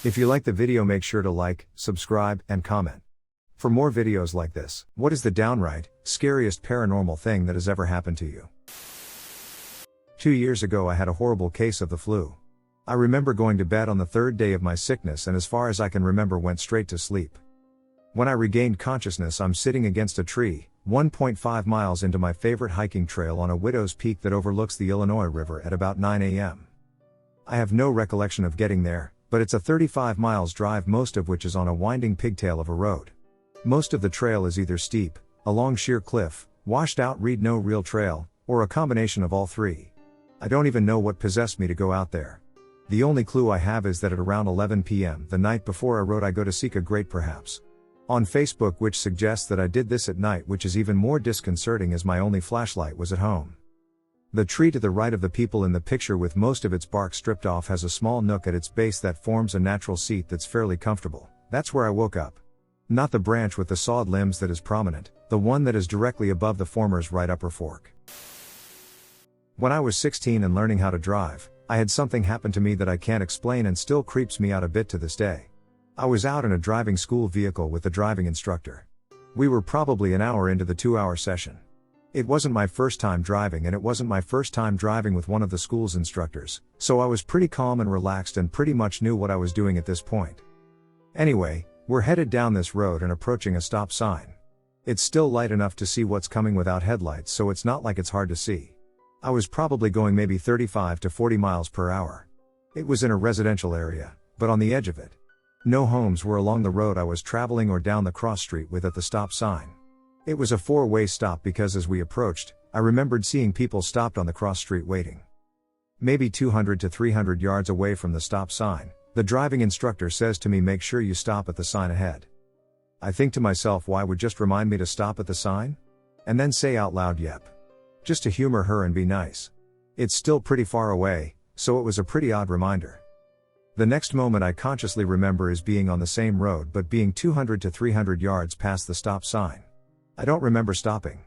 If you like the video, make sure to like, subscribe, and comment. For more videos like this, what is the downright, scariest paranormal thing that has ever happened to you? 2 years ago I had a horrible case of the flu. I remember going to bed on the third day of my sickness and as far as I can remember went straight to sleep. When I regained consciousness, I'm sitting against a tree, 1.5 miles into my favorite hiking trail on a widow's peak that overlooks the Illinois River at about 9 a.m. I have no recollection of getting there, but it's a 35 miles drive, most of which is on a winding pigtail of a road. Most of the trail is either steep, a long sheer cliff, washed out no real trail, or a combination of all three. I don't even know what possessed me to go out there. The only clue I have is that at around 11 p.m. the night before I wrote I go to seek a great perhaps on Facebook, which suggests that I did this at night, which is even more disconcerting as my only flashlight was at home. The tree to the right of the people in the picture, with most of its bark stripped off, has a small nook at its base that forms a natural seat that's fairly comfortable. That's where I woke up. Not the branch with the sawed limbs that is prominent, the one that is directly above the former's right upper fork. When I was 16 and learning how to drive, I had something happen to me that I can't explain and still creeps me out a bit to this day. I was out in a driving school vehicle with the driving instructor. We were probably an hour into the 2-hour session. It wasn't my first time driving, and it wasn't my first time driving with one of the school's instructors, so I was pretty calm and relaxed and pretty much knew what I was doing at this point. Anyway, we're headed down this road and approaching a stop sign. It's still light enough to see what's coming without headlights, so it's not like it's hard to see. I was probably going maybe 35 to 40 miles per hour. It was in a residential area, but on the edge of it. No homes were along the road I was traveling or down the cross street with at the stop sign. It was a four-way stop because as we approached, I remembered seeing people stopped on the cross street waiting. Maybe 200 to 300 yards away from the stop sign, the driving instructor says to me, "Make sure you stop at the sign ahead." I think to myself, why would just remind me to stop at the sign? And then say out loud, "Yep." Just to humor her and be nice. It's still pretty far away, so it was a pretty odd reminder. The next moment I consciously remember is being on the same road but being 200 to 300 yards past the stop sign. I don't remember stopping.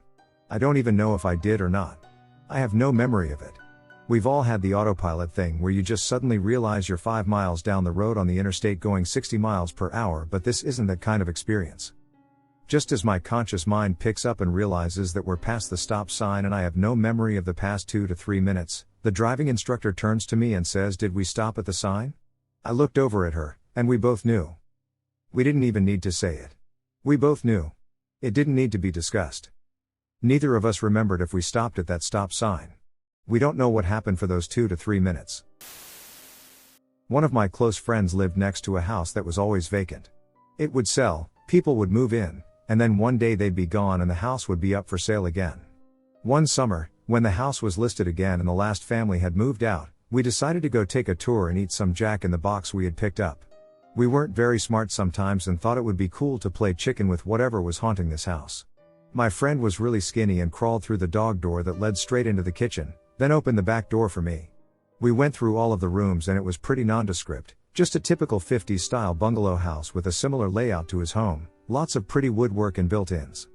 I don't even know if I did or not. I have no memory of it. We've all had the autopilot thing where you just suddenly realize you're 5 miles down the road on the interstate going 60 miles per hour, but this isn't that kind of experience. Just as my conscious mind picks up and realizes that we're past the stop sign and I have no memory of the past 2 to 3 minutes, the driving instructor turns to me and says, "Did we stop at the sign?" I looked over at her, and we both knew. We didn't even need to say it. We both knew. It didn't need to be discussed. Neither of us remembered if we stopped at that stop sign. We don't know what happened for those 2 to 3 minutes. One of my close friends lived next to a house that was always vacant. It would sell, people would move in, and then one day they'd be gone and the house would be up for sale again. One summer, when the house was listed again and the last family had moved out, we decided to go take a tour and eat some Jack in the Box we had picked up. We weren't very smart sometimes and thought it would be cool to play chicken with whatever was haunting this house. My friend was really skinny and crawled through the dog door that led straight into the kitchen, then opened the back door for me. We went through all of the rooms and it was pretty nondescript, just a typical 50s style bungalow house with a similar layout to his home, lots of pretty woodwork and built-ins.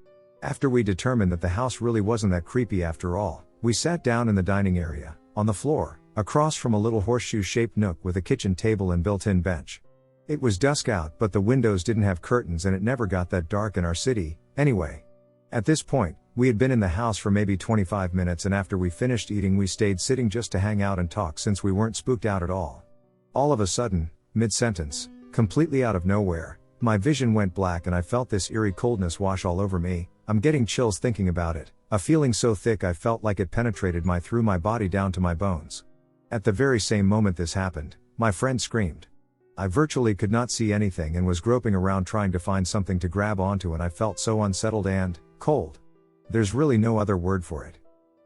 After we determined that the house really wasn't that creepy after all, we sat down in the dining area, on the floor, across from a little horseshoe-shaped nook with a kitchen table and built-in bench. It was dusk out, but the windows didn't have curtains and it never got that dark in our city, anyway. At this point, we had been in the house for maybe 25 minutes and after we finished eating we stayed sitting just to hang out and talk since we weren't spooked out at all. All of a sudden, mid-sentence, completely out of nowhere, my vision went black and I felt this eerie coldness wash all over me. I'm getting chills thinking about it, a feeling so thick I felt like it penetrated through my body down to my bones. At the very same moment this happened, my friend screamed. I virtually could not see anything and was groping around trying to find something to grab onto, and I felt so unsettled and cold. There's really no other word for it.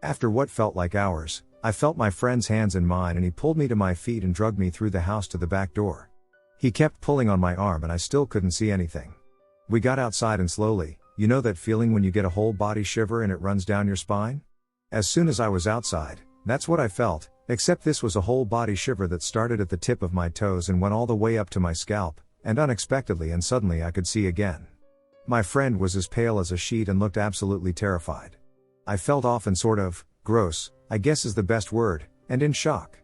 After what felt like hours, I felt my friend's hands in mine and he pulled me to my feet and dragged me through the house to the back door. He kept pulling on my arm and I still couldn't see anything. We got outside and slowly, you know that feeling when you get a whole body shiver and it runs down your spine? As soon as I was outside, that's what I felt, except this was a whole body shiver that started at the tip of my toes and went all the way up to my scalp, and unexpectedly and suddenly I could see again. My friend was as pale as a sheet and looked absolutely terrified. I felt off and sort of gross, I guess is the best word, and in shock.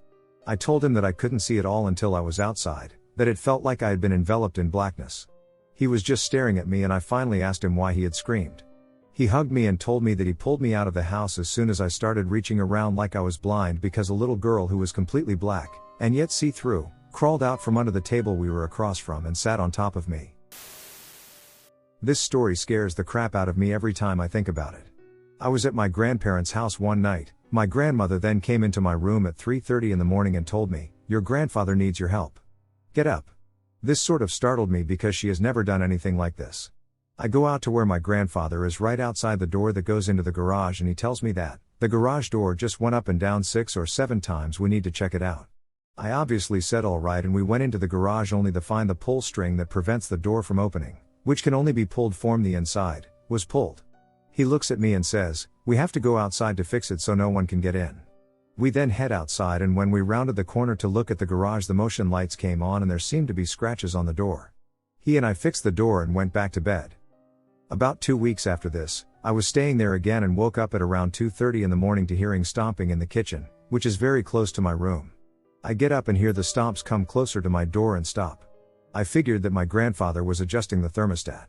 I told him that I couldn't see it all until I was outside, that it felt like I had been enveloped in blackness. He was just staring at me and I finally asked him why he had screamed. He hugged me and told me that he pulled me out of the house as soon as I started reaching around like I was blind because a little girl who was completely black, and yet see-through, crawled out from under the table we were across from and sat on top of me. This story scares the crap out of me every time I think about it. I was at my grandparents' house one night. My grandmother then came into my room at 3:30 in the morning and told me, "Your grandfather needs your help. Get up." This sort of startled me because she has never done anything like this. I go out to where my grandfather is right outside the door that goes into the garage and he tells me that the garage door just went up and down 6 or 7 times, we need to check it out. I obviously said all right and we went into the garage only to find the pull string that prevents the door from opening, which can only be pulled from the inside, was pulled. He looks at me and says, "We have to go outside to fix it so no one can get in." We then head outside and when we rounded the corner to look at the garage the motion lights came on and there seemed to be scratches on the door. He and I fixed the door and went back to bed. About 2 weeks after this, I was staying there again and woke up at around 2:30 in the morning to hearing stomping in the kitchen, which is very close to my room. I get up and hear the stomps come closer to my door and stop. I figured that my grandfather was adjusting the thermostat.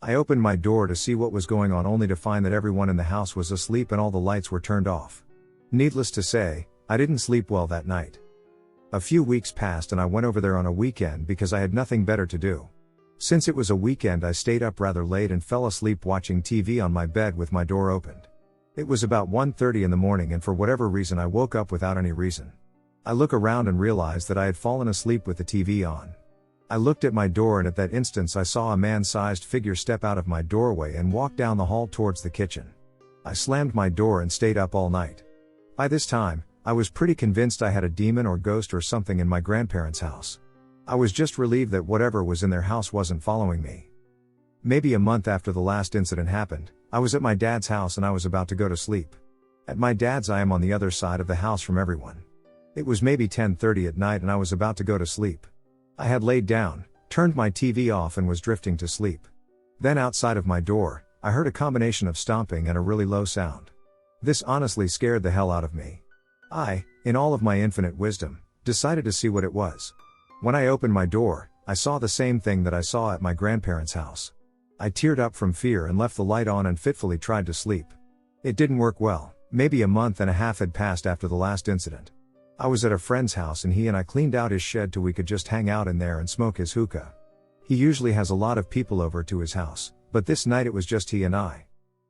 I opened my door to see what was going on only to find that everyone in the house was asleep and all the lights were turned off. Needless to say, I didn't sleep well that night. A few weeks passed and I went over there on a weekend because I had nothing better to do. Since it was a weekend I stayed up rather late and fell asleep watching TV on my bed with my door opened. It was about 1:30 in the morning and for whatever reason I woke up without any reason. I look around and realized that I had fallen asleep with the TV on. I looked at my door and at that instance I saw a man-sized figure step out of my doorway and walk down the hall towards the kitchen. I slammed my door and stayed up all night. By this time, I was pretty convinced I had a demon or ghost or something in my grandparents' house. I was just relieved that whatever was in their house wasn't following me. Maybe a month after the last incident happened, I was at my dad's house and I was about to go to sleep. At my dad's I am on the other side of the house from everyone. It was maybe 10:30 at night and I was about to go to sleep. I had laid down, turned my TV off and was drifting to sleep. Then outside of my door, I heard a combination of stomping and a really low sound. This honestly scared the hell out of me. I, in all of my infinite wisdom, decided to see what it was. When I opened my door, I saw the same thing that I saw at my grandparents' house. I teared up from fear and left the light on and fitfully tried to sleep. It didn't work well. Maybe a month and a half had passed after the last incident. I was at a friend's house and he and I cleaned out his shed till we could just hang out in there and smoke his hookah. He usually has a lot of people over to his house, but this night it was just he and I.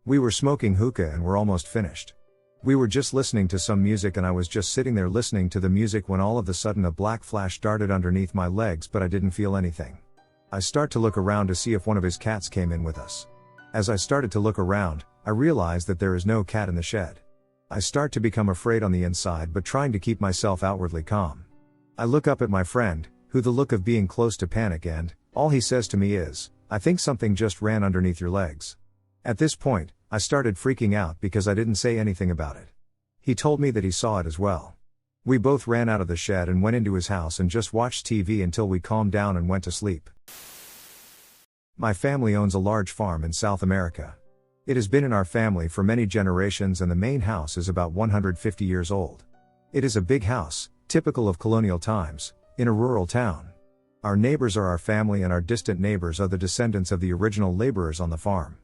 We were smoking hookah and were almost finished. We were just listening to some music and I was just sitting there listening to the music when all of a sudden a black flash darted underneath my legs but I didn't feel anything. I start to look around to see if one of his cats came in with us. As I started to look around, I realized that there is no cat in the shed. I start to become afraid on the inside but trying to keep myself outwardly calm. I look up at my friend, who the look of being close to panic and, all he says to me is, "I think something just ran underneath your legs." At this point, I started freaking out because I didn't say anything about it. He told me that he saw it as well. We both ran out of the shed and went into his house and just watched TV until we calmed down and went to sleep. My family owns a large farm in South America. It has been in our family for many generations and the main house is about 150 years old. It is a big house, typical of colonial times, in a rural town. Our neighbors are our family and our distant neighbors are the descendants of the original laborers on the farm.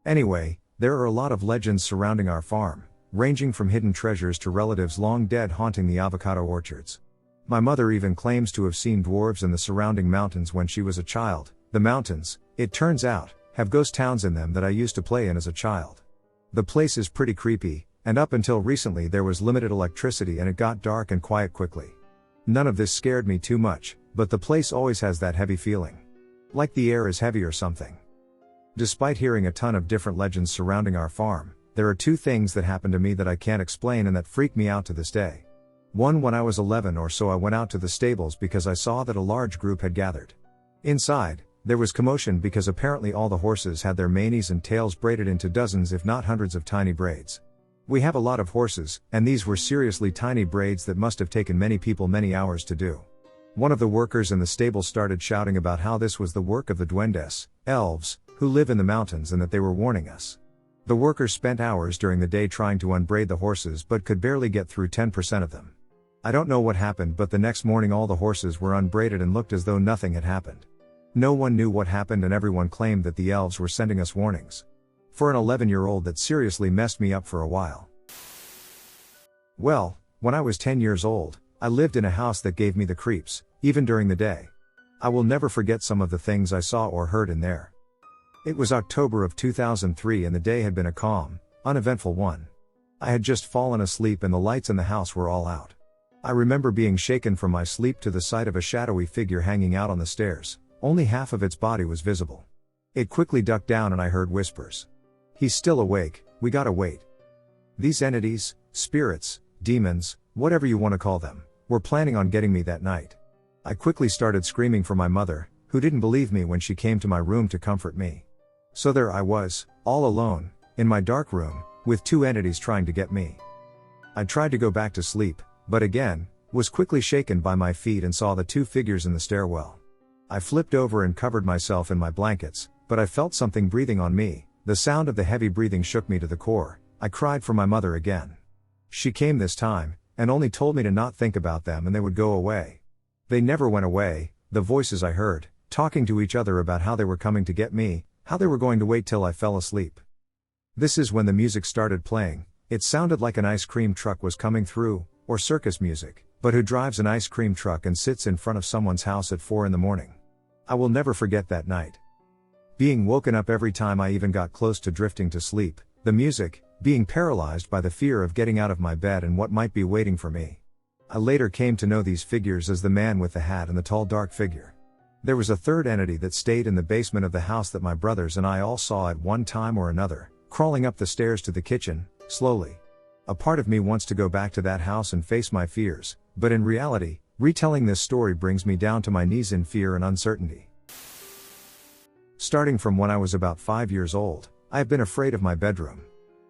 Anyway, there are a lot of legends surrounding our farm, ranging from hidden treasures to relatives long dead haunting the avocado orchards. My mother even claims to have seen dwarves in the surrounding mountains when she was a child. The mountains, it turns out, have ghost towns in them that I used to play in as a child. The place is pretty creepy, and up until recently there was limited electricity and it got dark and quiet quickly. None of this scared me too much, but the place always has that heavy feeling. Like the air is heavy or something. Despite hearing a ton of different legends surrounding our farm, there are 2 things that happened to me that I can't explain and that freak me out to this day. One, when I was 11 or so I went out to the stables because I saw that a large group had gathered. Inside, there was commotion because apparently all the horses had their manes and tails braided into dozens if not hundreds of tiny braids. We have a lot of horses, and these were seriously tiny braids that must have taken many people many hours to do. One of the workers in the stable started shouting about how this was the work of the duendes, elves, who live in the mountains and that they were warning us. The workers spent hours during the day trying to unbraid the horses but could barely get through 10% of them. I don't know what happened, but the next morning all the horses were unbraided and looked as though nothing had happened. No one knew what happened and everyone claimed that the elves were sending us warnings. For an 11-year-old, that seriously messed me up for a while. Well, when I was 10 years old, I lived in a house that gave me the creeps, even during the day. I will never forget some of the things I saw or heard in there. It was October of 2003 and the day had been a calm, uneventful one. I had just fallen asleep and the lights in the house were all out. I remember being shaken from my sleep to the sight of a shadowy figure hanging out on the stairs. Only half of its body was visible. It quickly ducked down and I heard whispers. "He's still awake, we gotta wait." These entities, spirits, demons, whatever you want to call them, were planning on getting me that night. I quickly started screaming for my mother, who didn't believe me when she came to my room to comfort me. So there I was, all alone, in my dark room, with two entities trying to get me. I tried to go back to sleep, but again, was quickly shaken by my feet and saw the two figures in the stairwell. I flipped over and covered myself in my blankets, but I felt something breathing on me. The sound of the heavy breathing shook me to the core. I cried for my mother again. She came this time, and only told me to not think about them and they would go away. They never went away. The voices I heard, talking to each other about how they were coming to get me, how they were going to wait till I fell asleep. This is when the music started playing. It sounded like an ice cream truck was coming through, or circus music, but who drives an ice cream truck and sits in front of someone's house at 4 a.m? I will never forget that night. Being woken up every time I even got close to drifting to sleep, the music, being paralyzed by the fear of getting out of my bed and what might be waiting for me. I later came to know these figures as the man with the hat and the tall dark figure. There was a third entity that stayed in the basement of the house that my brothers and I all saw at one time or another, crawling up the stairs to the kitchen, slowly. A part of me wants to go back to that house and face my fears, but in reality, retelling this story brings me down to my knees in fear and uncertainty. Starting from when I was about 5 years old, I have been afraid of my bedroom.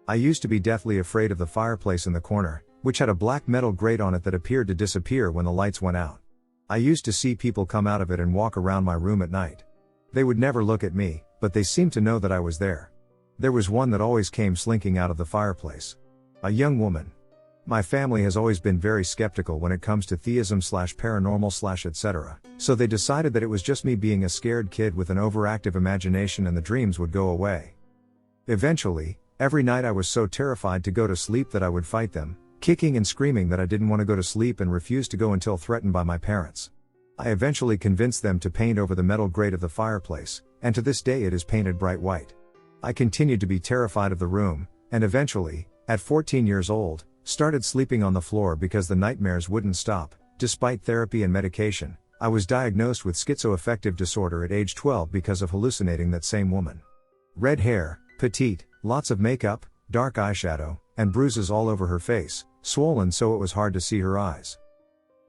I used to be deathly afraid of the fireplace in the corner, which had a black metal grate on it that appeared to disappear when the lights went out. I used to see people come out of it and walk around my room at night. They would never look at me, but they seemed to know that I was there. There was one that always came slinking out of the fireplace. A young woman. My family has always been very skeptical when it comes to theism/paranormal/ etc., so they decided that it was just me being a scared kid with an overactive imagination and the dreams would go away. Eventually, every night I was so terrified to go to sleep that I would fight them, kicking and screaming that I didn't want to go to sleep and refused to go until threatened by my parents. I eventually convinced them to paint over the metal grate of the fireplace, and to this day it is painted bright white. I continued to be terrified of the room, and eventually, at 14 years old, started sleeping on the floor because the nightmares wouldn't stop. Despite therapy and medication, I was diagnosed with schizoaffective disorder at age 12 because of hallucinating that same woman. Red hair, petite, lots of makeup, dark eyeshadow, and bruises all over her face, swollen so it was hard to see her eyes.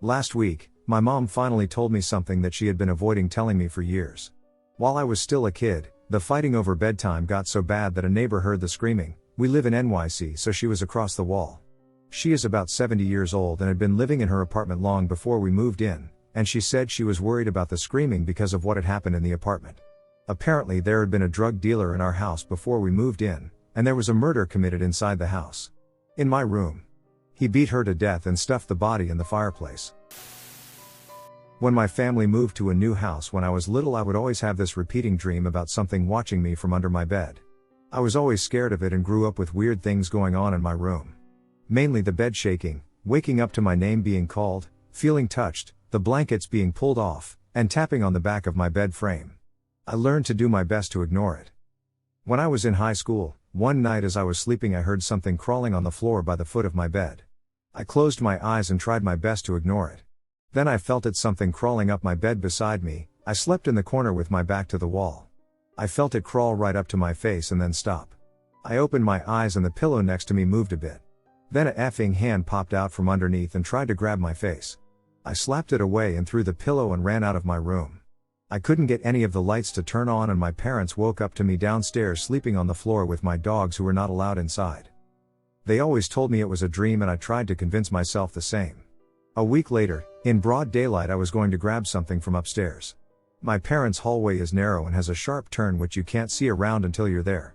Last week, my mom finally told me something that she had been avoiding telling me for years. While I was still a kid, the fighting over bedtime got so bad that a neighbor heard the screaming. We live in NYC, so she was across the wall. She is about 70 years old and had been living in her apartment long before we moved in, and she said she was worried about the screaming because of what had happened in the apartment. Apparently there had been a drug dealer in our house before we moved in, and there was a murder committed inside the house. In my room. He beat her to death and stuffed the body in the fireplace. When my family moved to a new house when I was little, I would always have this repeating dream about something watching me from under my bed. I was always scared of it and grew up with weird things going on in my room. Mainly the bed shaking, waking up to my name being called, feeling touched, the blankets being pulled off, and tapping on the back of my bed frame. I learned to do my best to ignore it. When I was in high school, one night as I was sleeping I heard something crawling on the floor by the foot of my bed. I closed my eyes and tried my best to ignore it. Then I felt something crawling up my bed beside me. I slept in the corner with my back to the wall. I felt it crawl right up to my face and then stop. I opened my eyes and the pillow next to me moved a bit. Then a effing hand popped out from underneath and tried to grab my face. I slapped it away and threw the pillow and ran out of my room. I couldn't get any of the lights to turn on and my parents woke up to me downstairs sleeping on the floor with my dogs who were not allowed inside. They always told me it was a dream and I tried to convince myself the same. A week later, in broad daylight I was going to grab something from upstairs. My parents' hallway is narrow and has a sharp turn which you can't see around until you're there.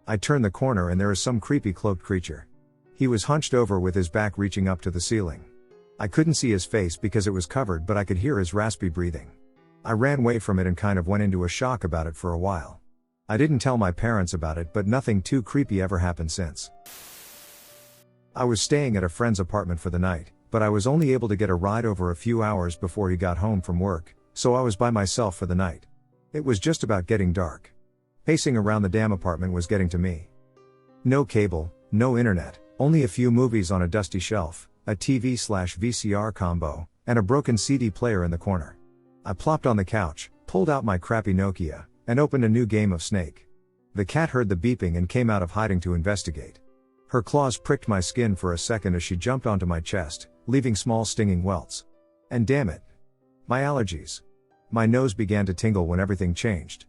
I turn the corner and there is some creepy cloaked creature. He was hunched over with his back reaching up to the ceiling. I couldn't see his face because it was covered, but I could hear his raspy breathing. I ran away from it and kind of went into a shock about it for a while. I didn't tell my parents about it, but nothing too creepy ever happened since. I was staying at a friend's apartment for the night, but I was only able to get a ride over a few hours before he got home from work, so I was by myself for the night. It was just about getting dark. Pacing around the damn apartment was getting to me. No cable, no internet, only a few movies on a dusty shelf, a TV/VCR combo, and a broken CD player in the corner. I plopped on the couch, pulled out my crappy Nokia, and opened a new game of Snake. The cat heard the beeping and came out of hiding to investigate. Her claws pricked my skin for a second as she jumped onto my chest, leaving small stinging welts. And damn it, my allergies. My nose began to tingle when everything changed.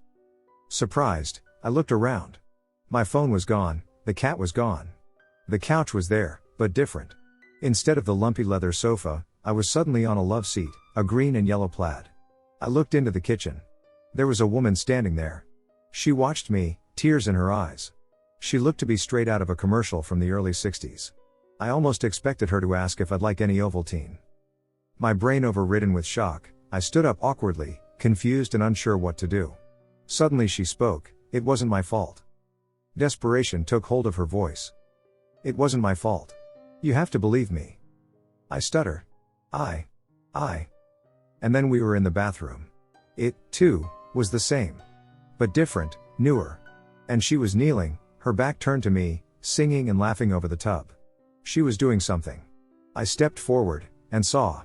Surprised, I looked around. My phone was gone, the cat was gone. The couch was there, but different. Instead of the lumpy leather sofa, I was suddenly on a love seat, a green and yellow plaid. I looked into the kitchen. There was a woman standing there. She watched me, tears in her eyes. She looked to be straight out of a commercial from the early 60s. I almost expected her to ask if I'd like any Ovaltine. My brain overridden with shock, I stood up awkwardly, confused and unsure what to do. Suddenly she spoke. It wasn't my fault. Desperation took hold of her voice. It wasn't my fault. You have to believe me. I stutter. I. And then we were in the bathroom. It, too, was the same. But different, newer. And she was kneeling, her back turned to me, singing and laughing over the tub. She was doing something. I stepped forward, and saw.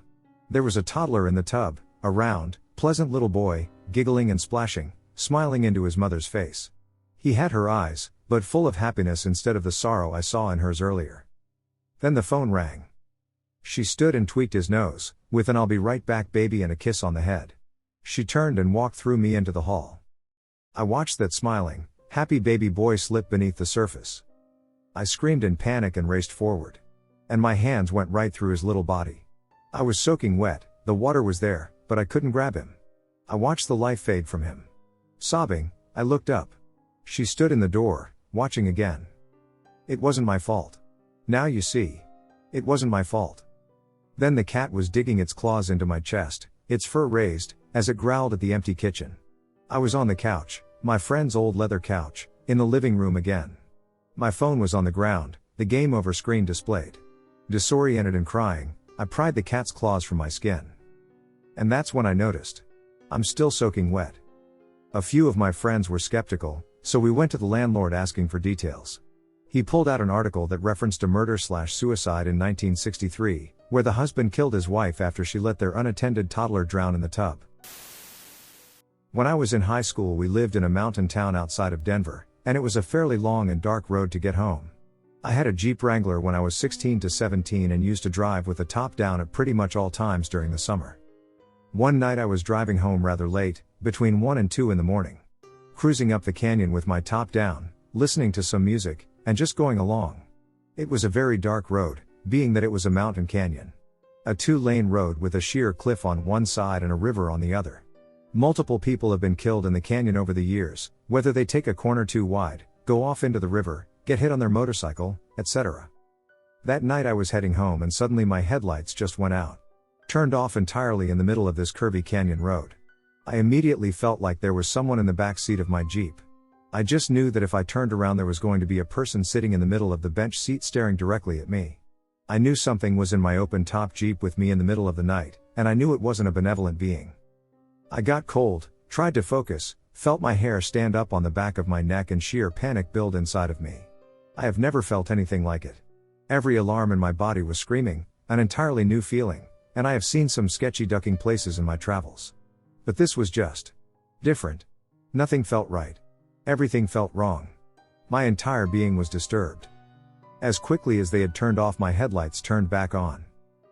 There was a toddler in the tub, a round, pleasant little boy, giggling and splashing, smiling into his mother's face. He had her eyes, but full of happiness instead of the sorrow I saw in hers earlier. Then the phone rang. She stood and tweaked his nose, with an "I'll be right back baby" and a kiss on the head. She turned and walked through me into the hall. I watched that smiling, happy baby boy slip beneath the surface. I screamed in panic and raced forward. And my hands went right through his little body. I was soaking wet, the water was there, but I couldn't grab him. I watched the life fade from him. Sobbing, I looked up. She stood in the door, watching again. It wasn't my fault. Now you see. It wasn't my fault. Then the cat was digging its claws into my chest, its fur raised, as it growled at the empty kitchen. I was on the couch, my friend's old leather couch, in the living room again. My phone was on the ground, the game over screen displayed. Disoriented and crying, I pried the cat's claws from my skin. And that's when I noticed. I'm still soaking wet. A few of my friends were skeptical, so we went to the landlord asking for details. He pulled out an article that referenced a murder/suicide in 1963, where the husband killed his wife after she let their unattended toddler drown in the tub. When I was in high school, we lived in a mountain town outside of Denver, and it was a fairly long and dark road to get home. I had a Jeep Wrangler when I was 16 to 17 and used to drive with the top down at pretty much all times during the summer. One night I was driving home rather late, between 1 and 2 in the morning. Cruising up the canyon with my top down, listening to some music, and just going along. It was a very dark road, being that it was a mountain canyon. A 2-lane road with a sheer cliff on one side and a river on the other. Multiple people have been killed in the canyon over the years, whether they take a corner too wide, go off into the river, get hit on their motorcycle, etc. That night I was heading home and suddenly my headlights just went out. Turned off entirely in the middle of this curvy canyon road. I immediately felt like there was someone in the back seat of my Jeep. I just knew that if I turned around there was going to be a person sitting in the middle of the bench seat staring directly at me. I knew something was in my open-top Jeep with me in the middle of the night, and I knew it wasn't a benevolent being. I got cold, tried to focus, felt my hair stand up on the back of my neck and sheer panic build inside of me. I have never felt anything like it. Every alarm in my body was screaming, an entirely new feeling, and I have seen some sketchy ducking places in my travels. But this was just different. Nothing felt right. Everything felt wrong. My entire being was disturbed. As quickly as they had turned off, my headlights turned back on.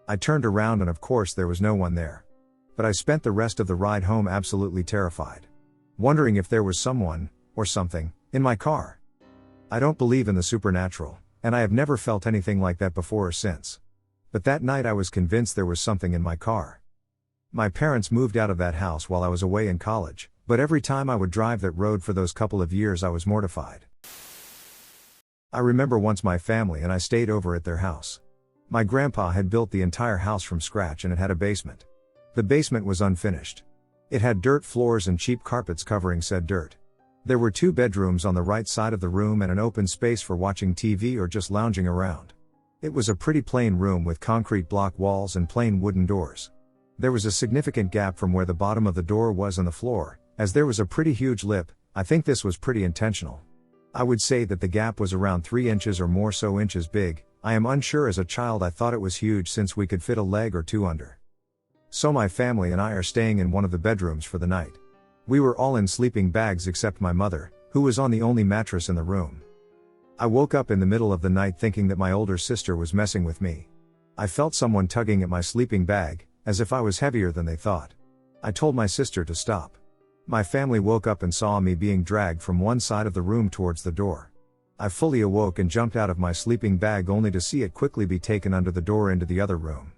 I turned around and of course there was no one there. But I spent the rest of the ride home absolutely terrified. Wondering if there was someone, or something, in my car. I don't believe in the supernatural, and I have never felt anything like that before or since. But that night I was convinced there was something in my car. My parents moved out of that house while I was away in college, but every time I would drive that road for those couple of years I was mortified. I remember once my family and I stayed over at their house. My grandpa had built the entire house from scratch and it had a basement. The basement was unfinished. It had dirt floors and cheap carpets covering said dirt. There were 2 bedrooms on the right side of the room and an open space for watching TV or just lounging around. It was a pretty plain room with concrete block walls and plain wooden doors. There was a significant gap from where the bottom of the door was and the floor, as there was a pretty huge lip. I think this was pretty intentional. I would say that the gap was around 3 inches or more so inches big. I am unsure. As a child I thought it was huge since we could fit a leg or 2 under. So my family and I are staying in one of the bedrooms for the night. We were all in sleeping bags except my mother, who was on the only mattress in the room. I woke up in the middle of the night thinking that my older sister was messing with me. I felt someone tugging at my sleeping bag, as if I was heavier than they thought. I told my sister to stop. My family woke up and saw me being dragged from one side of the room towards the door. I fully awoke and jumped out of my sleeping bag only to see it quickly be taken under the door into the other room.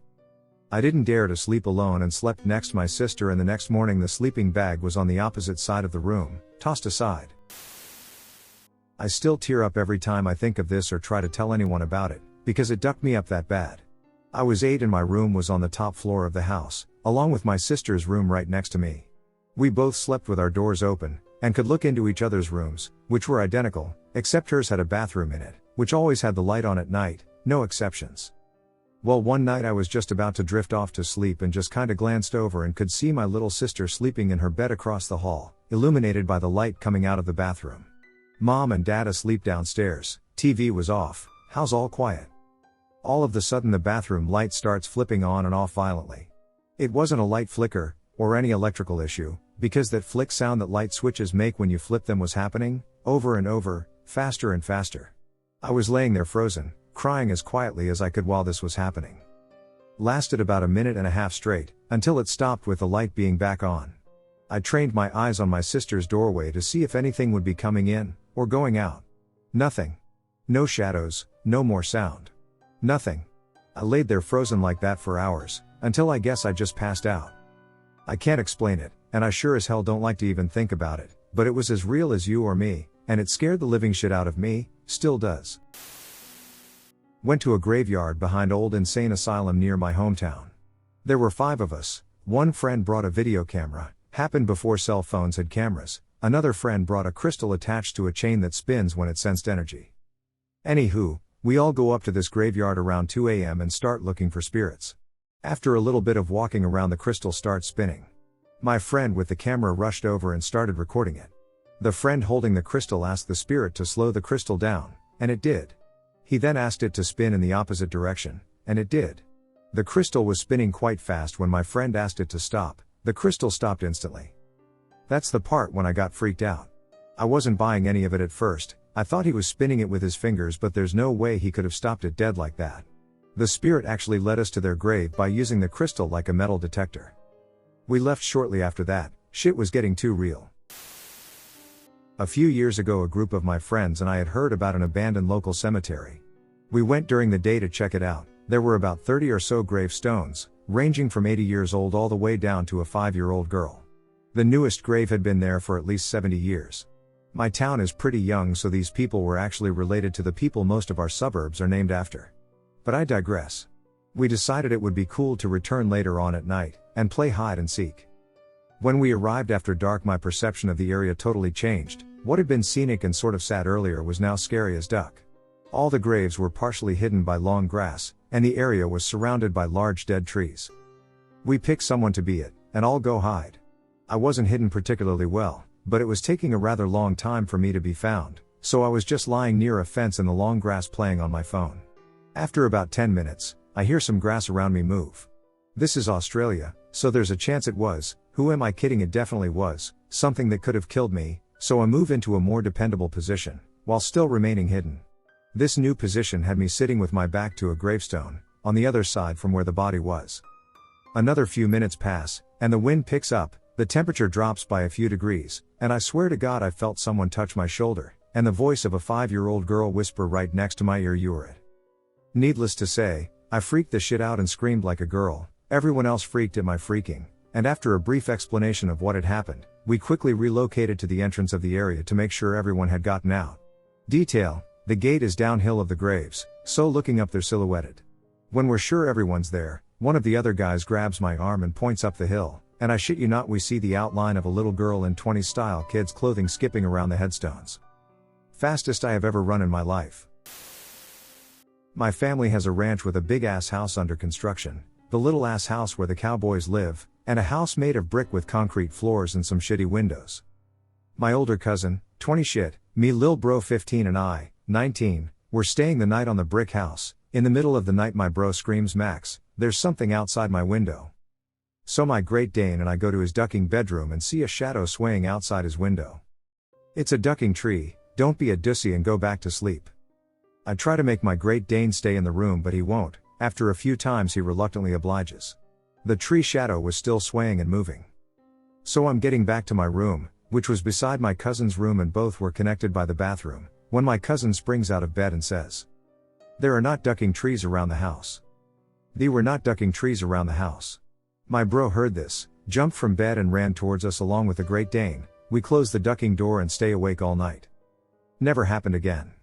I didn't dare to sleep alone and slept next to my sister, and the next morning the sleeping bag was on the opposite side of the room, tossed aside. I still tear up every time I think of this or try to tell anyone about it, because it ducked me up that bad. I was 8 and my room was on the top floor of the house, along with my sister's room right next to me. We both slept with our doors open, and could look into each other's rooms, which were identical, except hers had a bathroom in it, which always had the light on at night, no exceptions. Well, one night I was just about to drift off to sleep and just kinda glanced over and could see my little sister sleeping in her bed across the hall, illuminated by the light coming out of the bathroom. Mom and Dad asleep downstairs, TV was off, house all quiet. All of the sudden the bathroom light starts flipping on and off violently. It wasn't a light flicker, or any electrical issue, because that flick sound that light switches make when you flip them was happening, over and over, faster and faster. I was laying there frozen, crying as quietly as I could while this was happening. Lasted about a minute and a half straight, until it stopped with the light being back on. I trained my eyes on my sister's doorway to see if anything would be coming in, or going out. Nothing. No shadows, no more sound. Nothing. I laid there frozen like that for hours, until I guess I just passed out. I can't explain it, and I sure as hell don't like to even think about it, but it was as real as you or me, and it scared the living shit out of me, still does. Went to a graveyard behind old insane asylum near my hometown. There were 5 of us. One friend brought a video camera, happened before cell phones had cameras. Another friend brought a crystal attached to a chain that spins when it sensed energy. Anywho, we all go up to this graveyard around 2 a.m. and start looking for spirits. After a little bit of walking around, the crystal starts spinning. My friend with the camera rushed over and started recording it. The friend holding the crystal asked the spirit to slow the crystal down, and it did. He then asked it to spin in the opposite direction, and it did. The crystal was spinning quite fast. When my friend asked it to stop, the crystal stopped instantly. That's the part when I got freaked out. I wasn't buying any of it at first. I thought he was spinning it with his fingers, but there's no way he could have stopped it dead like that. The spirit actually led us to their grave by using the crystal like a metal detector. We left shortly after that. Shit was getting too real. A few years ago, a group of my friends and I had heard about an abandoned local cemetery. We went during the day to check it out. There were about 30 or so gravestones, ranging from 80 years old all the way down to a 5-year-old girl. The newest grave had been there for at least 70 years. My town is pretty young, so these people were actually related to the people most of our suburbs are named after. But I digress. We decided it would be cool to return later on at night, and play hide and seek. When we arrived after dark, my perception of the area totally changed. What had been scenic and sort of sad earlier was now scary as duck. All the graves were partially hidden by long grass, and the area was surrounded by large dead trees. We picked someone to be it, and all go hide. I wasn't hidden particularly well, but it was taking a rather long time for me to be found, so I was just lying near a fence in the long grass playing on my phone. After about 10 minutes, I hear some grass around me move. This is Australia, so there's a chance it was, who am I kidding, it definitely was, something that could have killed me, so I move into a more dependable position, while still remaining hidden. This new position had me sitting with my back to a gravestone, on the other side from where the body was. Another few minutes pass, and the wind picks up, the temperature drops by a few degrees, and I swear to God I felt someone touch my shoulder, and the voice of a 5-year-old girl whisper right next to my ear, "You were it." Needless to say, I freaked the shit out and screamed like a girl. Everyone else freaked at my freaking, and after a brief explanation of what had happened, we quickly relocated to the entrance of the area to make sure everyone had gotten out. Detail: the gate is downhill of the graves, so looking up they're silhouetted. When we're sure everyone's there, one of the other guys grabs my arm and points up the hill, and I shit you not, we see the outline of a little girl in 20s style kids clothing skipping around the headstones. Fastest I have ever run in my life. My family has a ranch with a big ass house under construction, the little ass house where the cowboys live, and a house made of brick with concrete floors and some shitty windows. My older cousin, 20 shit, me lil bro 15 and I, 19, were staying the night on the brick house. In the middle of the night my bro screams, "Max, there's something outside my window." So my Great Dane and I go to his ducking bedroom and see a shadow swaying outside his window. It's a ducking tree, don't be a dussy and go back to sleep. I try to make my Great Dane stay in the room but he won't. After a few times he reluctantly obliges. The tree shadow was still swaying and moving. So I'm getting back to my room, which was beside my cousin's room and both were connected by the bathroom, when my cousin springs out of bed and says, "There are not ducking trees around the house." They were not ducking trees around the house. My bro heard this, jumped from bed and ran towards us along with the Great Dane. We closed the ducking door and stay awake all night. Never happened again.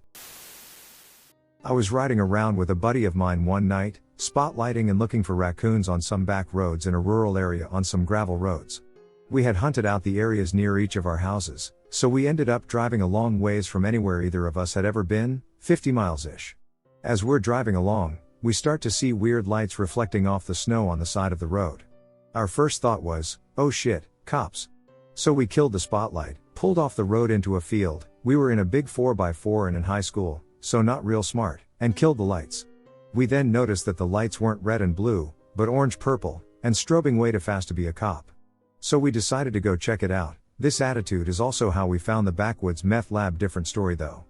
I was riding around with a buddy of mine one night, spotlighting and looking for raccoons on some back roads in a rural area on some gravel roads. We had hunted out the areas near each of our houses, so we ended up driving a long ways from anywhere either of us had ever been, 50 miles-ish. As we're driving along, we start to see weird lights reflecting off the snow on the side of the road. Our first thought was, oh shit, cops. So we killed the spotlight, pulled off the road into a field. We were in a big 4x4 and in high school, so not real smart, and killed the lights. We then noticed that the lights weren't red and blue, but orange-purple, and strobing way too fast to be a cop. So we decided to go check it out. This attitude is also how we found the backwoods meth lab. Different story though.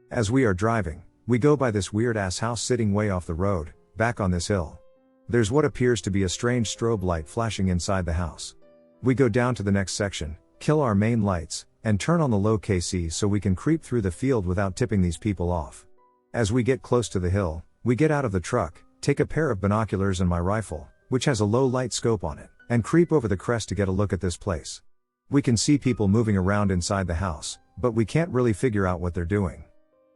As we are driving, we go by this weird ass house sitting way off the road, back on this hill. There's what appears to be a strange strobe light flashing inside the house. We go down to the next section, kill our main lights, and turn on the low KC so we can creep through the field without tipping these people off. As we get close to the hill, we get out of the truck, take a pair of binoculars and my rifle, which has a low light scope on it, and creep over the crest to get a look at this place. We can see people moving around inside the house, but we can't really figure out what they're doing.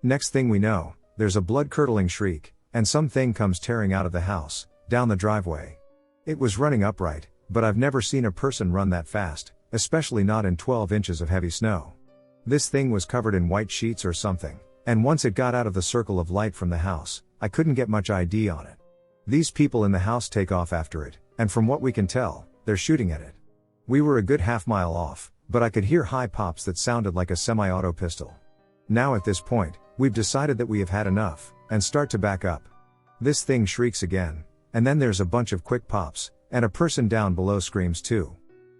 Next thing we know, there's a blood-curdling shriek, and something comes tearing out of the house, down the driveway. It was running upright, but I've never seen a person run that fast, especially not in 12 inches of heavy snow. This thing was covered in white sheets or something, and once it got out of the circle of light from the house, I couldn't get much ID on it. These people in the house take off after it, and from what we can tell, they're shooting at it. We were a good half-mile off, but I could hear high pops that sounded like a semi-auto pistol. Now at this point, we've decided that we have had enough, and start to back up. This thing shrieks again, and then there's a bunch of quick pops, and a person down below screams too.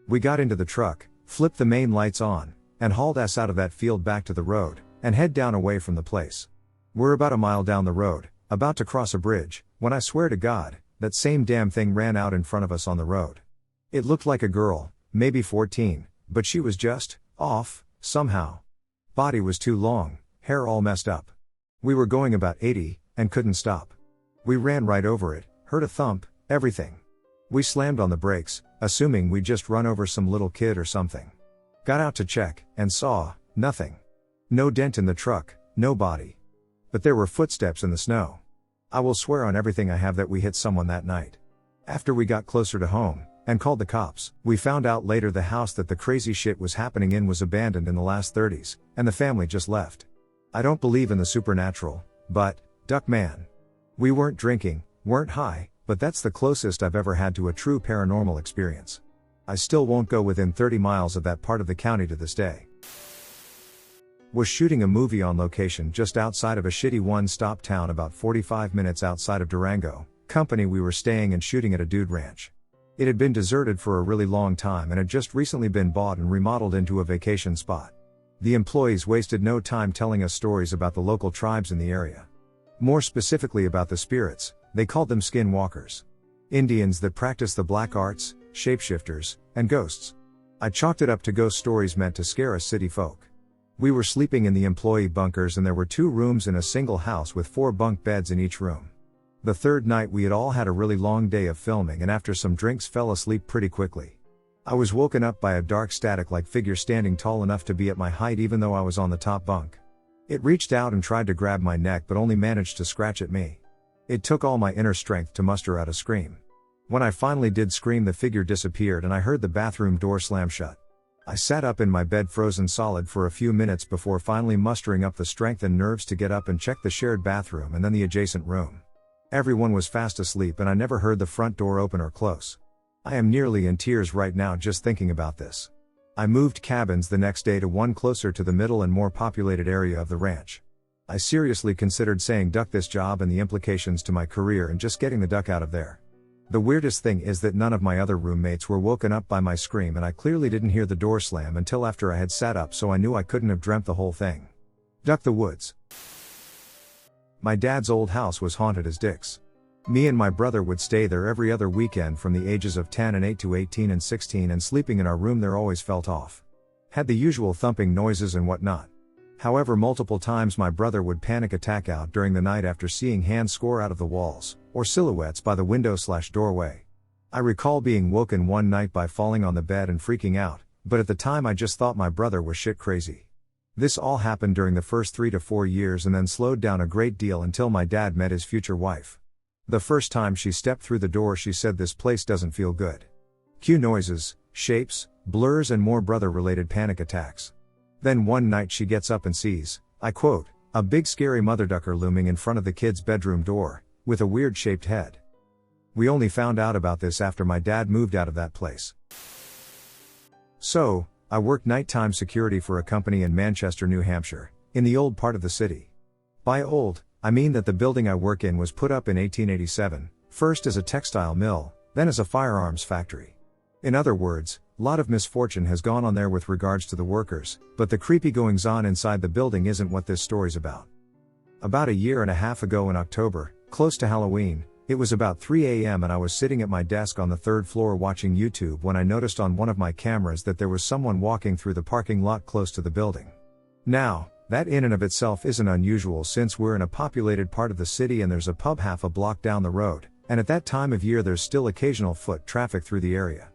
We got into the truck, flipped the main lights on, and hauled ass out of that field back to the road, and head down away from the place. We're about a mile down the road, about to cross a bridge, when I swear to God, that same damn thing ran out in front of us on the road. It looked like a girl, maybe 14, but she was just off, somehow. Body was too long, hair all messed up. We were going about 80, and couldn't stop. We ran right over it, heard a thump, everything. We slammed on the brakes, assuming we'd just run over some little kid or something. Got out to check, and saw nothing. No dent in the truck, no body. But there were footsteps in the snow. I will swear on everything I have that we hit someone that night. After we got closer to home, and called the cops, we found out later the house that the crazy shit was happening in was abandoned in the last 30s, and the family just left. I don't believe in the supernatural, but, duck man. We weren't drinking, weren't high, but that's the closest I've ever had to a true paranormal experience. I still won't go within 30 miles of that part of the county to this day. Was shooting a movie on location just outside of a shitty one-stop town about 45 minutes outside of Durango, company we were staying and shooting at a dude ranch. It had been deserted for a really long time and had just recently been bought and remodeled into a vacation spot. The employees wasted no time telling us stories about the local tribes in the area. More specifically about the spirits, they called them Skinwalkers. Indians that practice the black arts, shapeshifters, and ghosts. I chalked it up to ghost stories meant to scare us city folk. We were sleeping in the employee bunkers and there were 2 rooms in a single house with 4 bunk beds in each room. The third night we had all had a really long day of filming and after some drinks fell asleep pretty quickly. I was woken up by a dark static-like figure standing tall enough to be at my height even though I was on the top bunk. It reached out and tried to grab my neck but only managed to scratch at me. It took all my inner strength to muster out a scream. When I finally did scream, the figure disappeared and I heard the bathroom door slam shut. I sat up in my bed frozen solid for a few minutes before finally mustering up the strength and nerves to get up and check the shared bathroom and then the adjacent room. Everyone was fast asleep and I never heard the front door open or close. I am nearly in tears right now just thinking about this. I moved cabins the next day to one closer to the middle and more populated area of the ranch. I seriously considered saying duck this job and the implications to my career and just getting the duck out of there. The weirdest thing is that none of my other roommates were woken up by my scream and I clearly didn't hear the door slam until after I had sat up, so I knew I couldn't have dreamt the whole thing. Duck the woods. My dad's old house was haunted as dicks. Me and my brother would stay there every other weekend from the ages of 10 and 8 to 18 and 16, and sleeping in our room there always felt off. Had the usual thumping noises and whatnot. However, multiple times my brother would panic attack out during the night after seeing hands score out of the walls, or silhouettes by the window/doorway. I recall being woken one night by falling on the bed and freaking out, but at the time I just thought my brother was shit crazy. This all happened during the first 3 to 4 years and then slowed down a great deal until my dad met his future wife. The first time she stepped through the door she said, "This place doesn't feel good." Cue noises, shapes, blurs and more brother-related panic attacks. Then one night she gets up and sees, I quote, "a big scary mother ducker looming in front of the kid's bedroom door, with a weird shaped head." We only found out about this after my dad moved out of that place. So, I worked nighttime security for a company in Manchester, New Hampshire, in the old part of the city. By old, I mean that the building I work in was put up in 1887, first as a textile mill, then as a firearms factory. In other words, lot of misfortune has gone on there with regards to the workers, but the creepy goings on inside the building isn't what this story's about. About a year and a half ago in October, close to Halloween, it was about 3 a.m. and I was sitting at my desk on the third floor watching YouTube when I noticed on one of my cameras that there was someone walking through the parking lot close to the building. Now, that in and of itself isn't unusual since we're in a populated part of the city and there's a pub half a block down the road, and at that time of year there's still occasional foot traffic through the area.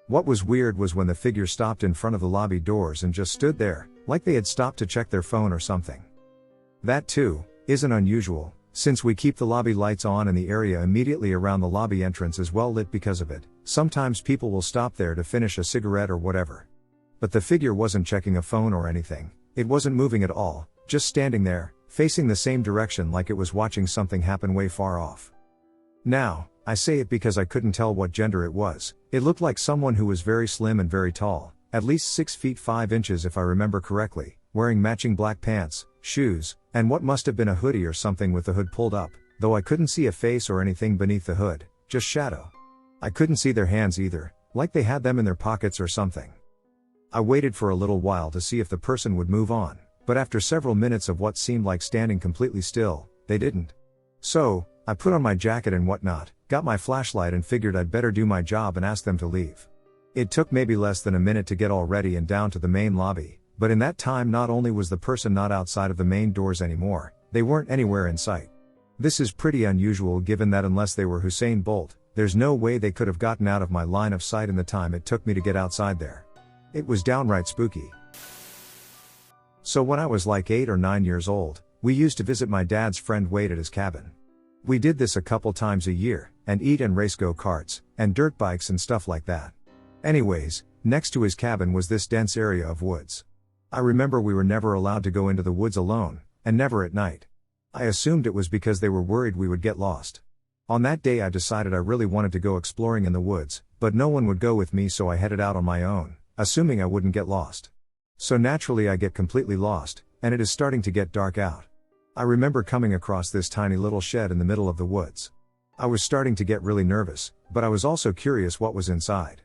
What was weird was when the figure stopped in front of the lobby doors and just stood there, like they had stopped to check their phone or something. That too, isn't unusual, since we keep the lobby lights on and the area immediately around the lobby entrance is well lit because of it. Sometimes people will stop there to finish a cigarette or whatever. But the figure wasn't checking a phone or anything, it wasn't moving at all, just standing there, facing the same direction like it was watching something happen way far off. Now, I say it because I couldn't tell what gender it was. It looked like someone who was very slim and very tall, at least 6 feet 5 inches if I remember correctly, wearing matching black pants, shoes, and what must have been a hoodie or something with the hood pulled up, though I couldn't see a face or anything beneath the hood, just shadow. I couldn't see their hands either, like they had them in their pockets or something. I waited for a little while to see if the person would move on, but after several minutes of what seemed like standing completely still, they didn't. So, I put on my jacket and whatnot, got my flashlight and figured I'd better do my job and ask them to leave. It took maybe less than a minute to get all ready and down to the main lobby, but in that time not only was the person not outside of the main doors anymore, they weren't anywhere in sight. This is pretty unusual given that unless they were Usain Bolt, there's no way they could have gotten out of my line of sight in the time it took me to get outside there. It was downright spooky. So when I was like 8 or 9 years old, we used to visit my dad's friend Wade at his cabin. We did this a couple times a year, and eat and race go-karts, and dirt bikes and stuff like that. Anyways, next to his cabin was this dense area of woods. I remember we were never allowed to go into the woods alone, and never at night. I assumed it was because they were worried we would get lost. On that day I decided I really wanted to go exploring in the woods, but no one would go with me, so I headed out on my own, assuming I wouldn't get lost. So naturally I get completely lost, and it is starting to get dark out. I remember coming across this tiny little shed in the middle of the woods. I was starting to get really nervous, but I was also curious what was inside.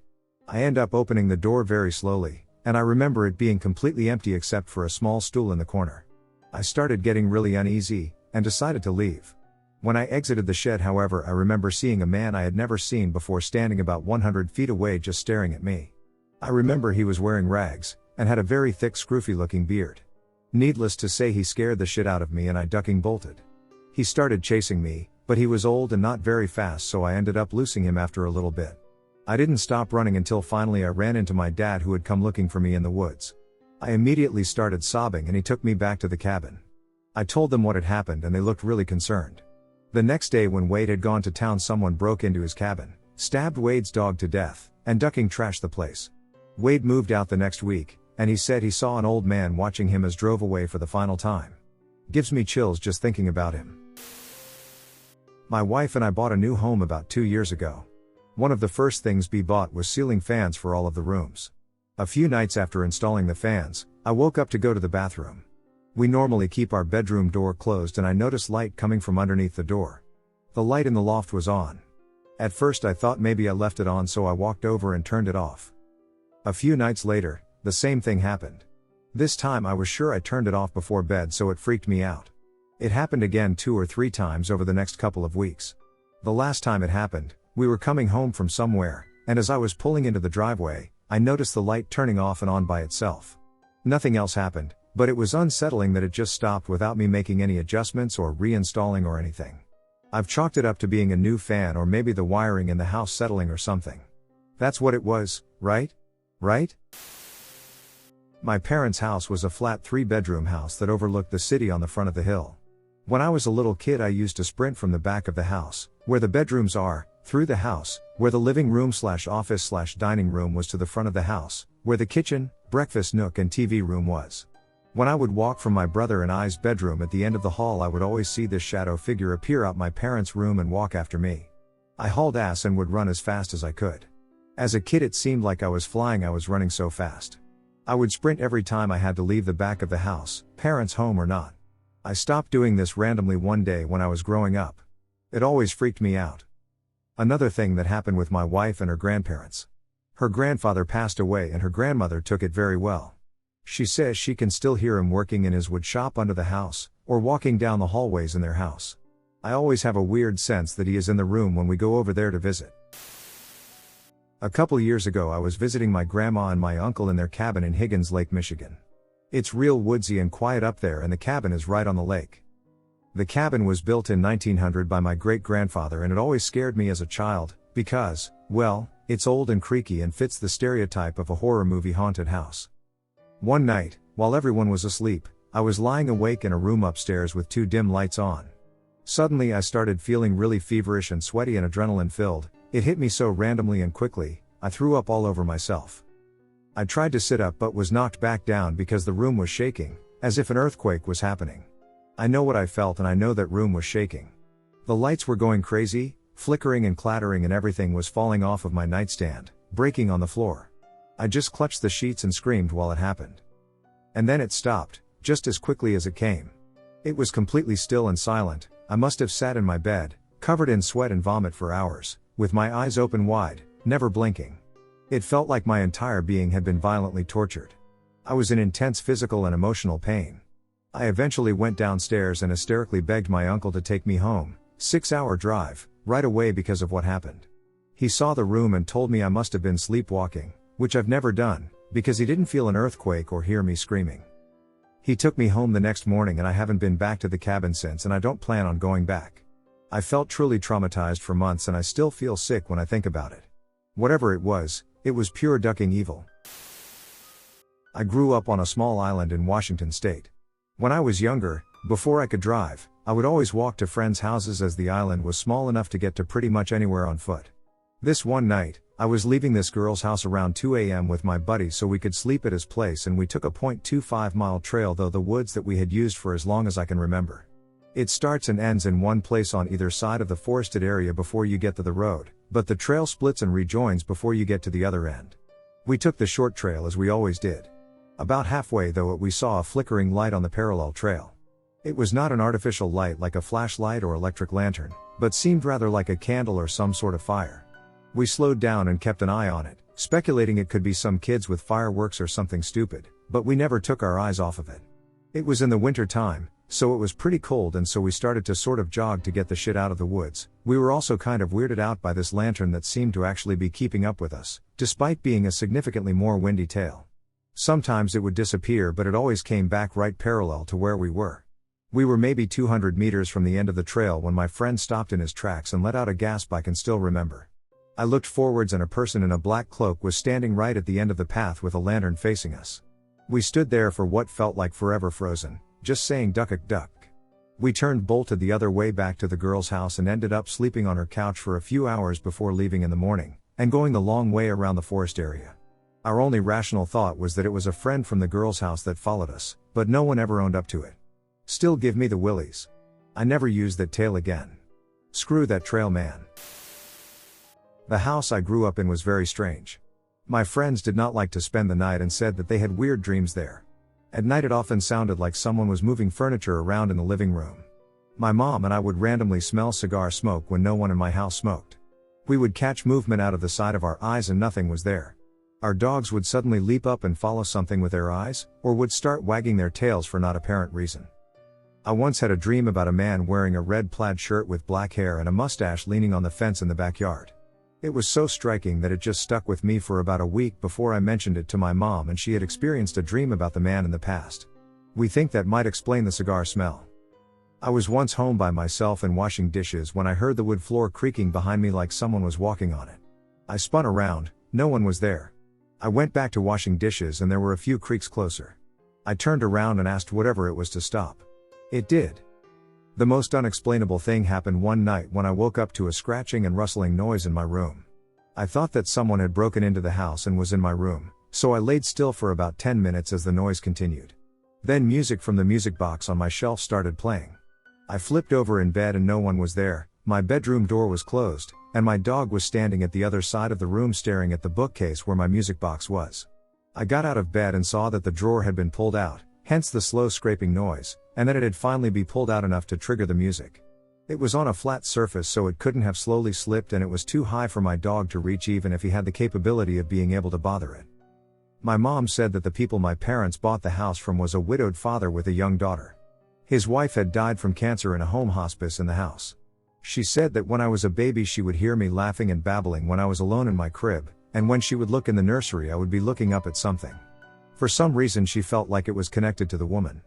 I end up opening the door very slowly, and I remember it being completely empty except for a small stool in the corner. I started getting really uneasy, and decided to leave. When I exited the shed, however, I remember seeing a man I had never seen before standing about 100 feet away just staring at me. I remember he was wearing rags, and had a very thick scruffy looking beard. Needless to say he scared the shit out of me and I ducking bolted. He started chasing me, but he was old and not very fast, so I ended up losing him after a little bit. I didn't stop running until finally I ran into my dad who had come looking for me in the woods. I immediately started sobbing and he took me back to the cabin. I told them what had happened and they looked really concerned. The next day when Wade had gone to town, someone broke into his cabin, stabbed Wade's dog to death, and ducking trashed the place. Wade moved out the next week, and he said he saw an old man watching him as drove away for the final time. Gives me chills just thinking about him. My wife and I bought a new home about 2 years ago. One of the first things we bought was ceiling fans for all of the rooms. A few nights after installing the fans, I woke up to go to the bathroom. We normally keep our bedroom door closed, and I noticed light coming from underneath the door. The light in the loft was on. At first I thought maybe I left it on, so I walked over and turned it off. A few nights later, the same thing happened. This time I was sure I turned it off before bed, so it freaked me out. It happened again 2 or 3 times over the next couple of weeks. The last time it happened, we were coming home from somewhere, and as I was pulling into the driveway, I noticed the light turning off and on by itself. Nothing else happened, but it was unsettling that it just stopped without me making any adjustments or reinstalling or anything. I've chalked it up to being a new fan, or maybe the wiring in the house settling or something. That's what it was, right? Right? My parents' house was a flat 3-bedroom house that overlooked the city on the front of the hill. When I was a little kid, I used to sprint from the back of the house, where the bedrooms are, through the house, where the living room/office/dining room was, to the front of the house, where the kitchen, breakfast nook and TV room was. When I would walk from my brother and I's bedroom at the end of the hall, I would always see this shadow figure appear out my parents' room and walk after me. I hauled ass and would run as fast as I could. As a kid, it seemed like I was flying. I was running so fast. I would sprint every time I had to leave the back of the house, parents' home or not. I stopped doing this randomly one day when I was growing up. It always freaked me out. Another thing that happened with my wife and her grandparents. Her grandfather passed away and her grandmother took it very well. She says she can still hear him working in his wood shop under the house, or walking down the hallways in their house. I always have a weird sense that he is in the room when we go over there to visit. A couple years ago, I was visiting my grandma and my uncle in their cabin in Higgins Lake, Michigan. It's real woodsy and quiet up there, and the cabin is right on the lake. The cabin was built in 1900 by my great-grandfather, and it always scared me as a child, because, well, it's old and creaky and fits the stereotype of a horror movie haunted house. One night, while everyone was asleep, I was lying awake in a room upstairs with 2 dim lights on. Suddenly I started feeling really feverish and sweaty and adrenaline-filled. It hit me so randomly and quickly, I threw up all over myself. I tried to sit up but was knocked back down because the room was shaking, as if an earthquake was happening. I know what I felt, and I know that room was shaking. The lights were going crazy, flickering and clattering, and everything was falling off of my nightstand, breaking on the floor. I just clutched the sheets and screamed while it happened. And then it stopped, just as quickly as it came. It was completely still and silent. I must have sat in my bed, covered in sweat and vomit for hours, with my eyes open wide, never blinking. It felt like my entire being had been violently tortured. I was in intense physical and emotional pain. I eventually went downstairs and hysterically begged my uncle to take me home, 6-hour drive, right away because of what happened. He saw the room and told me I must have been sleepwalking, which I've never done, because he didn't feel an earthquake or hear me screaming. He took me home the next morning, and I haven't been back to the cabin since, and I don't plan on going back. I felt truly traumatized for months, and I still feel sick when I think about it. Whatever it was pure ducking evil. I grew up on a small island in Washington state. When I was younger, before I could drive, I would always walk to friends' houses as the island was small enough to get to pretty much anywhere on foot. This one night, I was leaving this girl's house around 2 a.m. with my buddy so we could sleep at his place, and we took a 0.25-mile trail through the woods that we had used for as long as I can remember. It starts and ends in one place on either side of the forested area before you get to the road, but the trail splits and rejoins before you get to the other end. We took the short trail as we always did. About halfway though we saw a flickering light on the parallel trail. It was not an artificial light like a flashlight or electric lantern, but seemed rather like a candle or some sort of fire. We slowed down and kept an eye on it, speculating it could be some kids with fireworks or something stupid, but we never took our eyes off of it. It was in the winter time, so it was pretty cold, and so we started to sort of jog to get the shit out of the woods. We were also kind of weirded out by this lantern that seemed to actually be keeping up with us, despite being a significantly more windy tail. Sometimes it would disappear, but it always came back right parallel to where we were. We were maybe 200 meters from the end of the trail when my friend stopped in his tracks and let out a gasp I can still remember. I looked forwards, and a person in a black cloak was standing right at the end of the path with a lantern facing us. We stood there for what felt like forever, frozen, just saying duck, duck. We turned bolted the other way back to the girl's house and ended up sleeping on her couch for a few hours before leaving in the morning, and going the long way around the forest area. Our only rational thought was that it was a friend from the girl's house that followed us, but no one ever owned up to it. Still give me the willies. I never used that tale again. Screw that trail man. The house I grew up in was very strange. My friends did not like to spend the night and said that they had weird dreams there. At night it often sounded like someone was moving furniture around in the living room. My mom and I would randomly smell cigar smoke when no one in my house smoked. We would catch movement out of the side of our eyes and nothing was there. Our dogs would suddenly leap up and follow something with their eyes, or would start wagging their tails for not apparent reason. I once had a dream about a man wearing a red plaid shirt with black hair and a mustache leaning on the fence in the backyard. It was so striking that it just stuck with me for about a week before I mentioned it to my mom, and she had experienced a dream about the man in the past. We think that might explain the cigar smell. I was once home by myself and washing dishes when I heard the wood floor creaking behind me like someone was walking on it. I spun around, no one was there. I went back to washing dishes and there were a few creaks closer. I turned around and asked whatever it was to stop. It did. The most unexplainable thing happened one night when I woke up to a scratching and rustling noise in my room. I thought that someone had broken into the house and was in my room, so I laid still for about 10 minutes as the noise continued. Then music from the music box on my shelf started playing. I flipped over in bed and no one was there, my bedroom door was closed, and my dog was standing at the other side of the room staring at the bookcase where my music box was. I got out of bed and saw that the drawer had been pulled out, hence the slow scraping noise, and that it had finally been pulled out enough to trigger the music. It was on a flat surface so it couldn't have slowly slipped, and it was too high for my dog to reach even if he had the capability of being able to bother it. My mom said that the people my parents bought the house from was a widowed father with a young daughter. His wife had died from cancer in a home hospice in the house. She said that when I was a baby she would hear me laughing and babbling when I was alone in my crib, and when she would look in the nursery I would be looking up at something. For some reason she felt like it was connected to the woman.